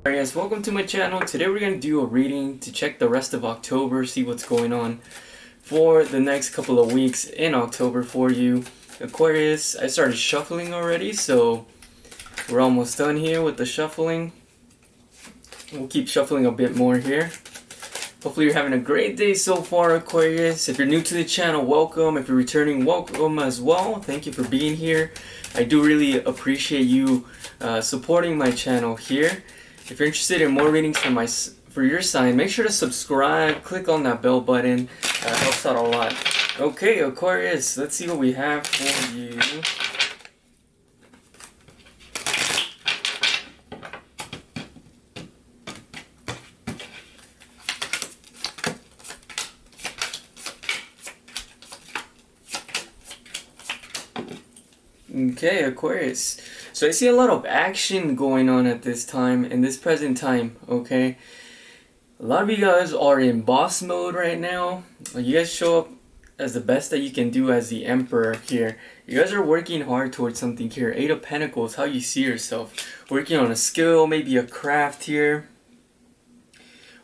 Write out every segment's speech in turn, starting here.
Alright guys, welcome to my channel. Today we're going to do a reading to check the rest of October, see what's going on for the next couple of weeks in October for you. Aquarius, I started shuffling already, so we're almost done here with the shuffling. We'll keep shuffling a bit more here. Hopefully you're having a great day so far, Aquarius. If you're new to the channel, welcome. If you're returning, welcome as well. Thank you for being here. I do really appreciate you supporting my channel here. If you're interested in more readings for your sign, make sure to subscribe, click on that bell button. Helps out a lot. Okay, Aquarius, let's see what we have for you. Okay, Aquarius. So I see a lot of action going on at this time, in this present time, okay? A lot of you guys are in boss mode right now. You guys show up as the best that you can do as the Emperor here. You guys are working hard towards something here. Eight of Pentacles, how you see yourself. Working on a skill, maybe a craft here.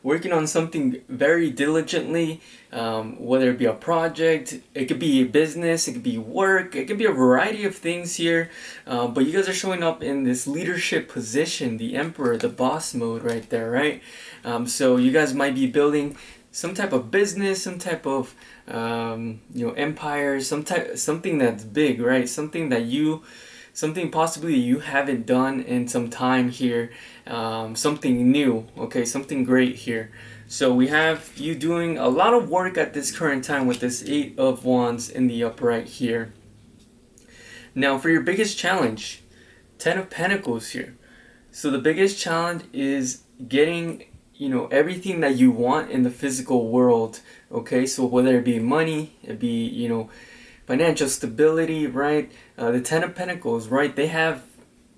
Working on something very diligently, whether it be a project, it could be a business, it could be work, it could be a variety of things here. But you guys are showing up in this leadership position, the Emperor, the boss mode right there, right? So you guys might be building some type of business, some type of empire, something that's big, right? Something possibly you haven't done in some time here, something new, okay, something great here. So we have you doing a lot of work at this current time with this Eight of Wands in the upright here. Now for your biggest challenge, Ten of Pentacles here. So the biggest challenge is getting everything that you want in the physical world, okay? So whether it be money, it be financial stability, right? The Ten of Pentacles, right? They have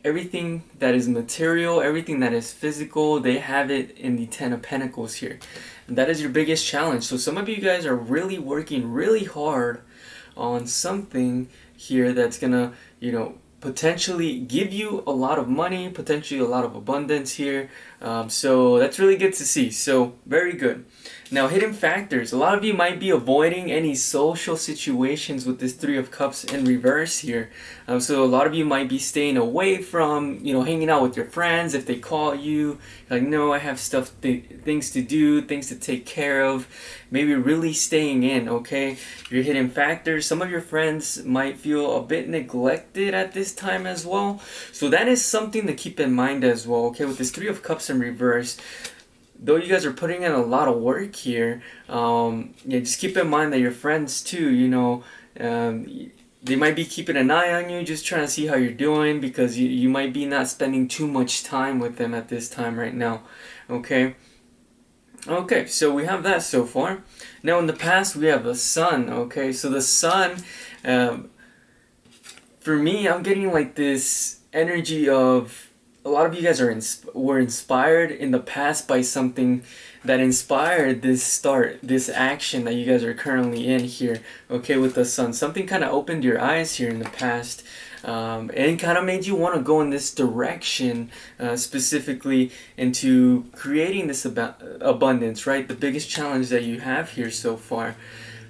everything that is material, everything that is physical, they have it in the Ten of Pentacles here. And that is your biggest challenge. So some of you guys are really working really hard on something here that's gonna, potentially give you a lot of money, potentially a lot of abundance here. So that's really good to see. So very good. Now hidden factors. A lot of you might be avoiding any social situations with this Three of Cups in reverse here. So a lot of you might be staying away from, hanging out with your friends if they call you. Like, no, I have things to do, things to take care of. Maybe really staying in, okay? Your hidden factors. Some of your friends might feel a bit neglected at this time as well. So that is something to keep in mind as well, okay? With this Three of Cups in reverse, though you guys are putting in a lot of work here, just keep in mind that your friends too, they might be keeping an eye on you, just trying to see how you're doing, because you might be not spending too much time with them at this time right now, okay? Okay, so we have that so far. Now in the past we have the Sun, okay? So the Sun, for me, I'm getting like this energy of a lot of you guys were inspired in the past by something that inspired this action that you guys are currently in here, okay, with the Sun. Something kind of opened your eyes here in the past, and kind of made you want to go in this direction, specifically into creating this abundance, right? The biggest challenge that you have here so far.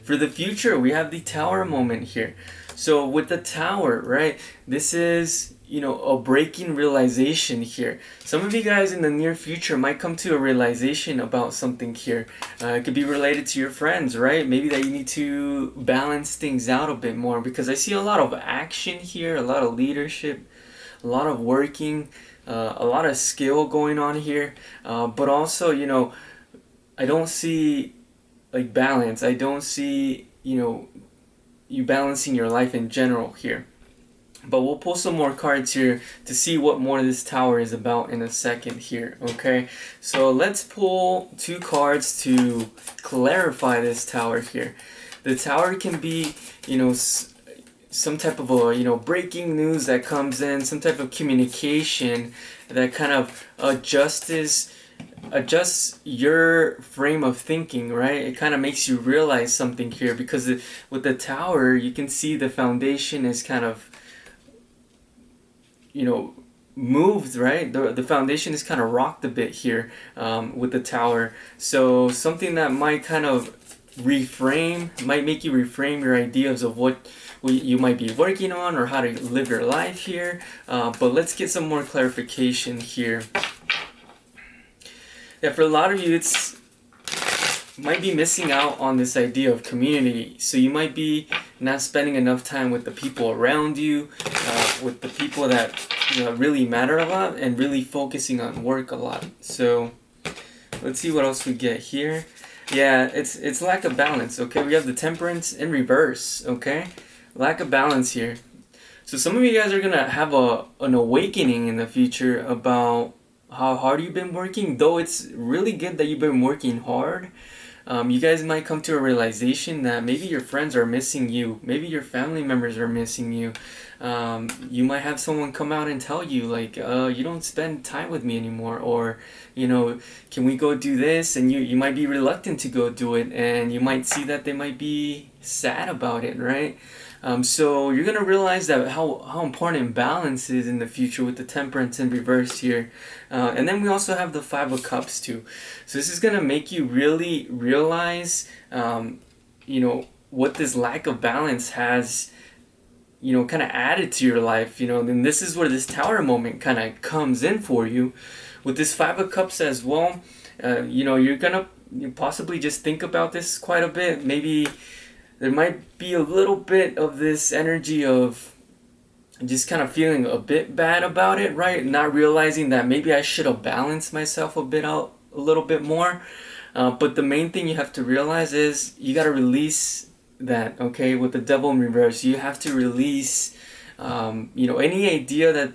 For the future, we have the Tower moment here. So with the Tower, right, this is a breaking realization here. Some of you guys in the near future might come to a realization about something here. It could be related to your friends, right? Maybe that you need to balance things out a bit more, because I see a lot of action here, a lot of leadership, a lot of working, a lot of skill going on here. But also, I don't see like balance. I don't see, you balancing your life in general here. But we'll pull some more cards here to see what more this Tower is about in a second here, okay? So let's pull two cards to clarify this Tower here. The Tower can be, some type of a, breaking news that comes in, some type of communication that kind of adjusts your frame of thinking, right? It kind of makes you realize something here, because with the Tower, you can see the foundation is kind of moved, right? The foundation is kind of rocked a bit here with the tower. So something that might kind of might make you reframe your ideas of what you might be working on or how to live your life here. But let's get some more clarification here. Yeah, for a lot of you, it's might be missing out on this idea of community. So you might be not spending enough time with the people around you, with the people that really matter a lot, and really focusing on work a lot. So let's see what else we get here. Yeah, it's lack of balance. Okay, we have the temperance in reverse. Okay, lack of balance here. So some of you guys are gonna have an awakening in the future about how hard you've been working. Though it's really good that you've been working hard, you guys might come to a realization that maybe your friends are missing you, maybe your family members are missing you. You might have someone come out and tell you like, you don't spend time with me anymore, or can we go do this? And you might be reluctant to go do it, and you might see that they might be sad about it, right? So you're gonna realize that how important balance is in the future with the temperance in reverse here. And then we also have the Five of Cups too. So this is gonna make you really realize what this lack of balance has kind of added to your life. Then this is where this Tower moment kind of comes in for you with this Five of Cups as well. You're gonna possibly just think about this quite a bit. Maybe there might be a little bit of this energy of just kind of feeling a bit bad about it, right? Not realizing that maybe I should have balanced myself a little bit more. But the main thing you have to realize is you got to release that, okay? With the Devil in reverse, you have to release, any idea that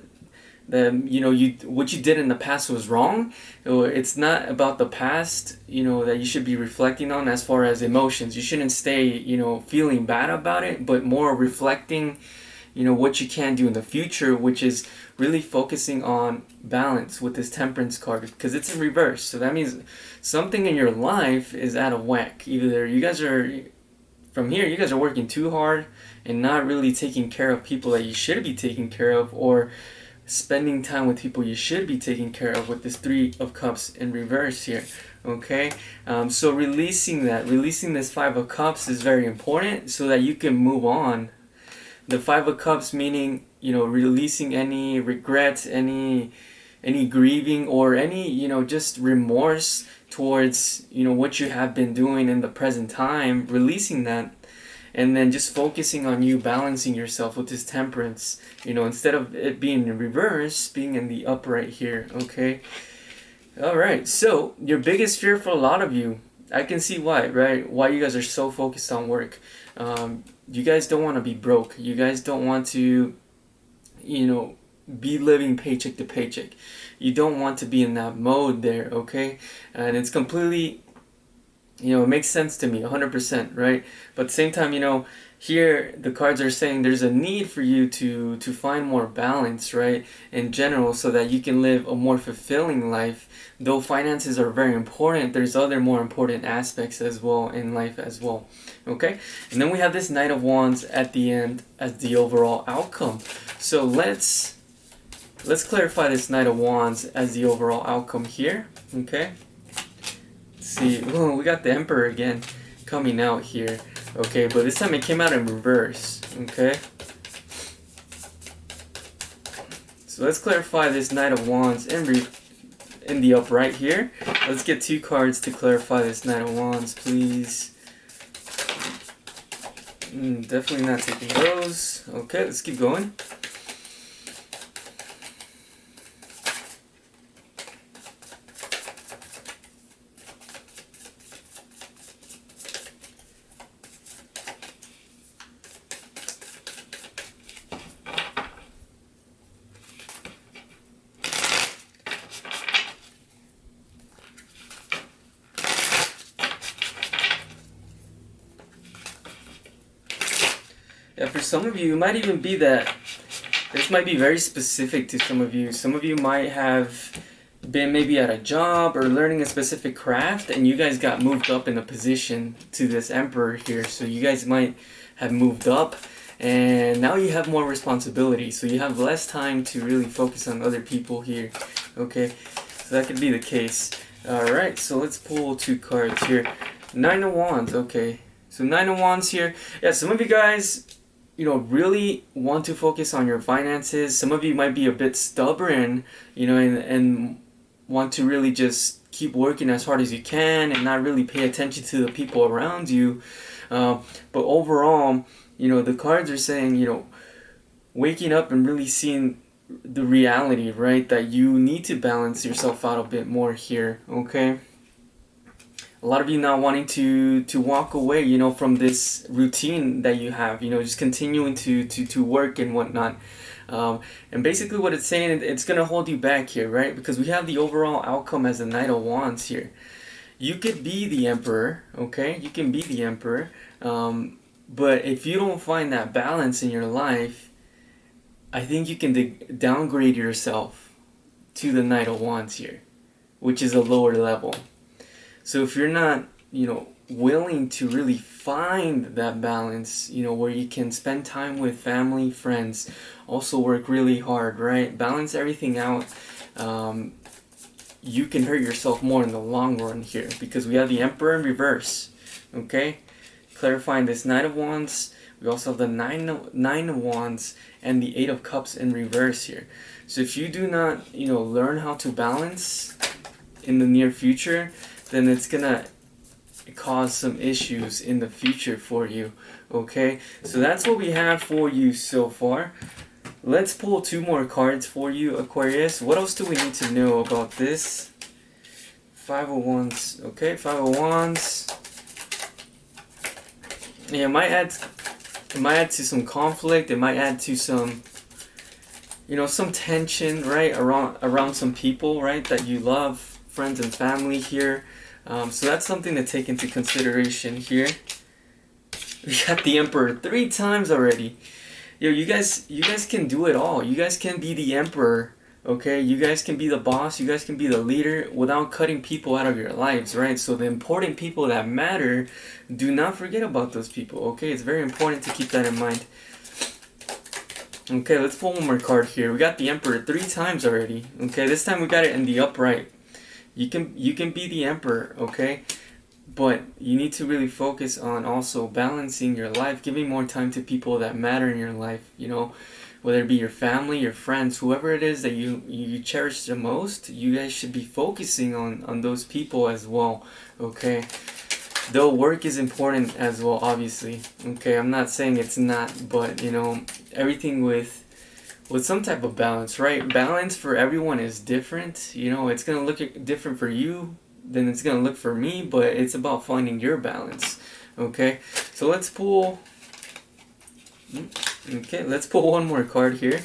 what you did in the past was wrong. It's not about the past, that you should be reflecting on as far as emotions. You shouldn't stay, feeling bad about it, but more reflecting, what you can do in the future, which is really focusing on balance with this Temperance card, because it's in reverse. So that means something in your life is out of whack. Either you guys are working too hard and not really taking care of people that you should be taking care of, or spending time with people you should be taking care of with this Three of Cups in reverse here. Okay, so releasing this Five of Cups is very important so that you can move on. The Five of Cups meaning, releasing any regrets, any grieving, or any, just remorse towards, what you have been doing in the present time, releasing that, and then just focusing on you balancing yourself with this Temperance, instead of it being in reverse, being in the upright here, okay? All right, so your biggest fear for a lot of you, I can see why, right? Why you guys are so focused on work. You guys don't want to be broke. You guys don't want to, be living paycheck to paycheck. You don't want to be in that mode there, okay? And it's completely, it makes sense to me, 100%, right? But at the same time, here the cards are saying there's a need for you to find more balance, right, in general, so that you can live a more fulfilling life. Though finances are very important, there's other more important aspects as well in life as well, okay? And then we have this Knight of Wands at the end as the overall outcome. So let's clarify this Knight of Wands as the overall outcome here, okay? Let's see, oh, we got the Emperor again coming out here. Okay, but this time it came out in reverse, okay? So let's clarify this Knight of Wands in the upright here. Let's get two cards to clarify this Knight of Wands, please. Definitely not taking those. Okay, let's keep going. Yeah, for some of you, it might even be that this might be very specific to some of you. Some of you might have been maybe at a job or learning a specific craft, and you guys got moved up in a position to this Emperor here. So you guys might have moved up, and now you have more responsibility, so you have less time to really focus on other people here. Okay, so that could be the case. Alright, so let's pull 2 cards here. 9 of Wands. Okay, so 9 of Wands here. Yeah, some of you guys, you know, really want to focus on your finances. Some of you might be a bit stubborn, you know, and want to really just keep working as hard as you can and not really pay attention to the people around you. But overall, you know, the cards are saying, you know, waking up and really seeing the reality, right? That you need to balance yourself out a bit more here, okay? A lot of you not wanting to walk away, you know, from this routine that you have, you know, just continuing to work and whatnot. And basically what it's saying, it's going to hold you back here, right? Because we have the overall outcome as the Knight of Wands here. You could be the Emperor, okay? You can be the Emperor. But if you don't find that balance in your life, I think you can downgrade yourself to the Knight of Wands here, which is a lower level. So if you're not, you know, willing to really find that balance, you know, where you can spend time with family, friends, also work really hard, right? Balance everything out. You can hurt yourself more in the long run here, because we have the Emperor in reverse, okay? Clarifying this Knight of Wands. We also have the nine of Wands and the 8 of Cups in reverse here. So if you do not, you know, learn how to balance in the near future, then it's gonna cause some issues in the future for you, okay? So that's what we have for you so far. Let's pull 2 more cards for you, Aquarius. What else do we need to know about this? 5 of Wands, okay? 5 of Wands. Yeah, it might add to some conflict. It might add to some, you know, some tension, right, around some people, right, that you love, friends and family here. So that's something to take into consideration here. We got the Emperor 3 times already. Yo, you guys can do it all. You guys can be the Emperor, okay? You guys can be the boss. You guys can be the leader without cutting people out of your lives, right? So the important people that matter, do not forget about those people, okay? It's very important to keep that in mind. Okay, let's pull one more card here. We got the Emperor 3 times already, okay? This time we got it in the upright. You can be the Emperor, okay? But you need to really focus on also balancing your life, giving more time to people that matter in your life, you know, whether it be your family, your friends, whoever it is that you cherish the most. You guys should be focusing on those people as well, okay? Though work is important as well, obviously, okay? I'm not saying it's not, but, you know, everything with some type of balance, right? Balance for everyone is different. You know, it's going to look different for you than it's going to look for me, but it's about finding your balance, okay? So let's pull, okay, let's pull one more card here.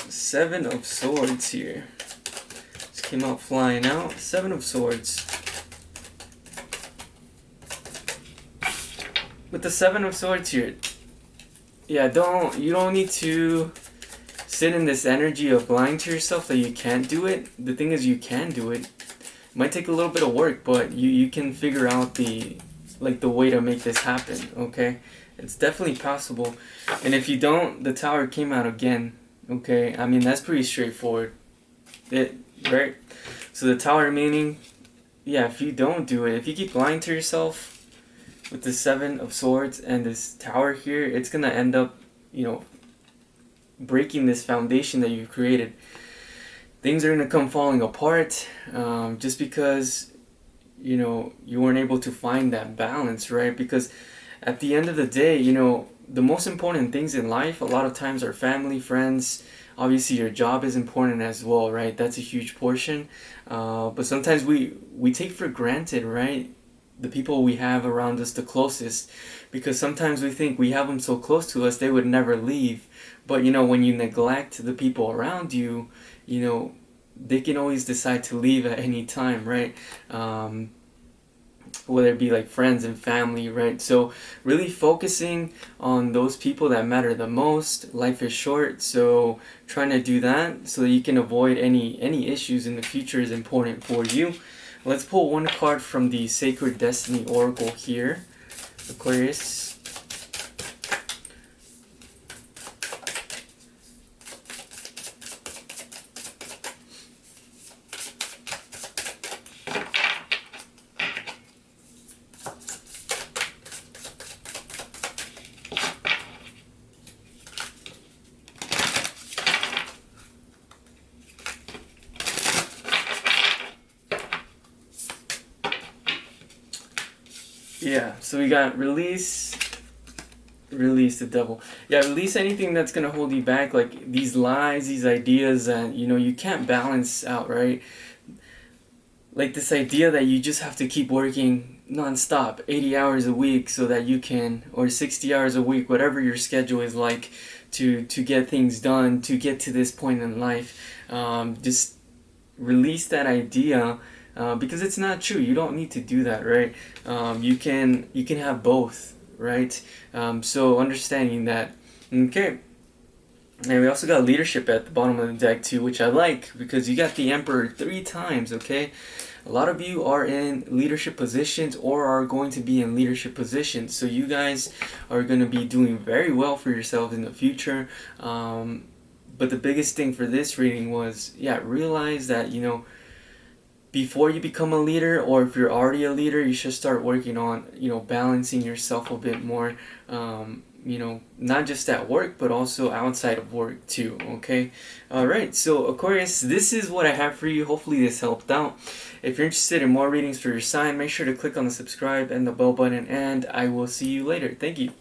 7 of Swords here. Just came out flying out. 7 of Swords. With the 7 of Swords here, yeah, you don't need to sit in this energy of lying to yourself that you can't do it. The thing is, you can do it. It might take a little bit of work, but you can figure out the way to make this happen, okay? It's definitely possible. And if you don't, the Tower came out again, okay? I mean, that's pretty straightforward, right? So the Tower meaning, yeah, if you don't do it, if you keep lying to yourself, with the 7 of Swords and this Tower here, it's gonna end up, you know, breaking this foundation that you've created. Things are gonna come falling apart, just because, you know, you weren't able to find that balance, right? Because at the end of the day, you know, the most important things in life a lot of times are family, friends. Obviously your job is important as well, right? That's a huge portion, but sometimes we take for granted, right, the people we have around us the closest, because sometimes we think we have them so close to us they would never leave. But you know, when you neglect the people around you, you know, they can always decide to leave at any time, right? Whether it be like friends and family, right? So really focusing on those people that matter the most. Life is short, so trying to do that so that you can avoid any issues in the future is important for you. Let's pull one card from the Sacred Destiny Oracle here, Aquarius. Yeah, so we got release the devil. Yeah, release anything that's gonna hold you back, like these lies, these ideas that you can't balance out, right? Like this idea that you just have to keep working non-stop 80 hours a week so that you can, or 60 hours a week, whatever your schedule is like, to get things done, to get to this point in life. Just release that idea, because it's not true. You don't need to do that, right? You can have both, right? So understanding that. Okay. And we also got leadership at the bottom of the deck too, which I like because you got the Emperor 3 times, okay? A lot of you are in leadership positions or are going to be in leadership positions. So you guys are going to be doing very well for yourselves in the future. But the biggest thing for this reading was, yeah, realize that, before you become a leader, or if you're already a leader, you should start working on, balancing yourself a bit more. Not just at work, but also outside of work too, okay? Alright, so Aquarius, this is what I have for you. Hopefully this helped out. If you're interested in more readings for your sign, make sure to click on the subscribe and the bell button, and I will see you later. Thank you.